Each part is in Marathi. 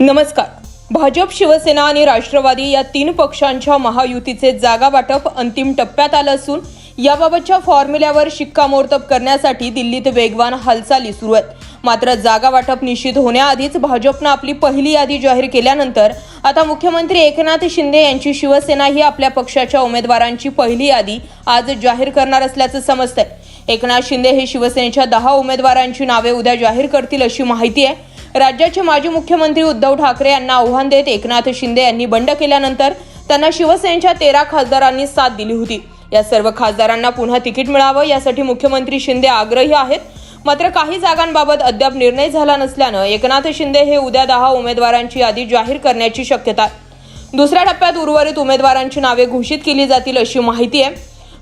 नमस्कार. भाजप, शिवसेना आणि राष्ट्रवादी या तीन पक्षांच्या महायुतीचे जागा वाटप अंतिम टप्प्यात आलं असून याबाबतच्या फॉर्म्युल्यावर शिक्कामोर्तब करण्यासाठी दिल्लीत वेगवान हालचाली सुरू आहेत. मात्र जागा वाटप निश्चित होण्याआधीच भाजपनं आपली पहिली यादी जाहीर केल्यानंतर आता मुख्यमंत्री एकनाथ शिंदे यांची शिवसेना ही आपल्या पक्षाच्या उमेदवारांची पहिली यादी आज जाहीर करणार असल्याचं समजतंय. एकनाथ शिंदे हे शिवसेनेच्या 10 उमेदवारांची नावे उद्या जाहीर करतील अशी माहिती आहे. राज्याचे माजी मुख्यमंत्री उद्धव ठाकरे यांना आव्हान देत एकनाथ शिंदे यांनी बंड केल्यानंतर त्यांना शिवसेनेच्या 13 खासदारांनी साथ दिली होती. या सर्व खासदारांना पुन्हा तिकीट मिळावं यासाठी मुख्यमंत्री शिंदे आग्रही आहेत. मात्र काही जागांबाबत अद्याप निर्णय झाला नसल्यानं एकनाथ शिंदे हे उद्या 10 उमेदवारांची यादी जाहीर करण्याची शक्यता आहे. दुसऱ्या टप्प्यात उर्वरित उमेदवारांची नावे घोषित केली जातील अशी माहिती आहे.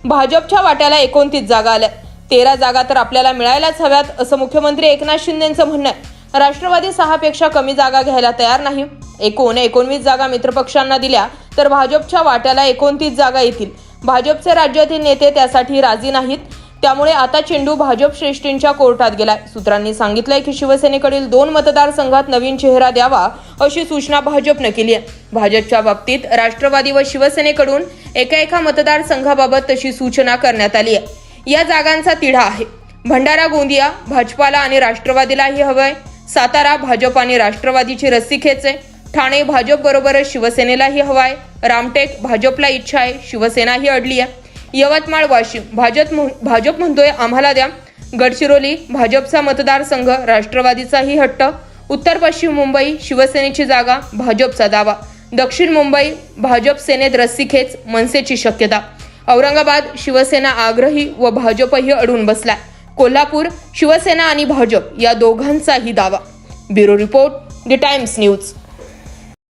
भाजपच्या वाट्याला 29 जागा आल्या. 13 जागा तर आपल्याला मिळायलाच हव्यात असं मुख्यमंत्री एकनाथ शिंदेंचं म्हणणं आहे. राष्ट्रवादी 6 पेक्षा कमी जागा घ्यायला तयार नाही. 19 जागा मित्रपक्षांना दिल्या तर भाजपच्या वाट्याला 29 जागा येतील. भाजपचे राज्यातील नेते त्यासाठी राजी नाहीत. त्यामुळे आता चेंडू भाजप श्रेष्ठींच्या कोर्टात गेलाय. सूत्रांनी सांगितलंय की शिवसेनेकडील 2 मतदारसंघात नवीन चेहरा द्यावा अशी सूचना भाजपनं केली आहे. भाजपच्या बाबतीत राष्ट्रवादी व शिवसेनेकडून एका मतदारसंघाबाबत तशी सूचना करण्यात आली आहे. या जागांचा तिढा आहे. भंडारा गोंदिया भाजपाला आणि राष्ट्रवादीलाही हवंय. सातारा भाजप आणि राष्ट्रवादीची रस्सीखेच आहे. ठाणे भाजप बरोबरच शिवसेनेलाही हवाय. रामटेक भाजपला इच्छा आहे, शिवसेनाही अडली आहे. यवतमाळ वाशिम भाजप म्हणतोय आम्हाला द्या. गडचिरोली भाजपचा मतदारसंघ, राष्ट्रवादीचाही हट्ट. उत्तर पश्चिम मुंबई शिवसेनेची जागा, भाजपचा दावा. दक्षिण मुंबई भाजप सेनेत रस्सीखेच, मनसेची शक्यता. औरंगाबाद शिवसेना आग्रही व भाजपही अडून बसलाय. कोल्हापूर शिवसेना आणि भाजप या दोघांचाही दावा. Bureau report, the times news.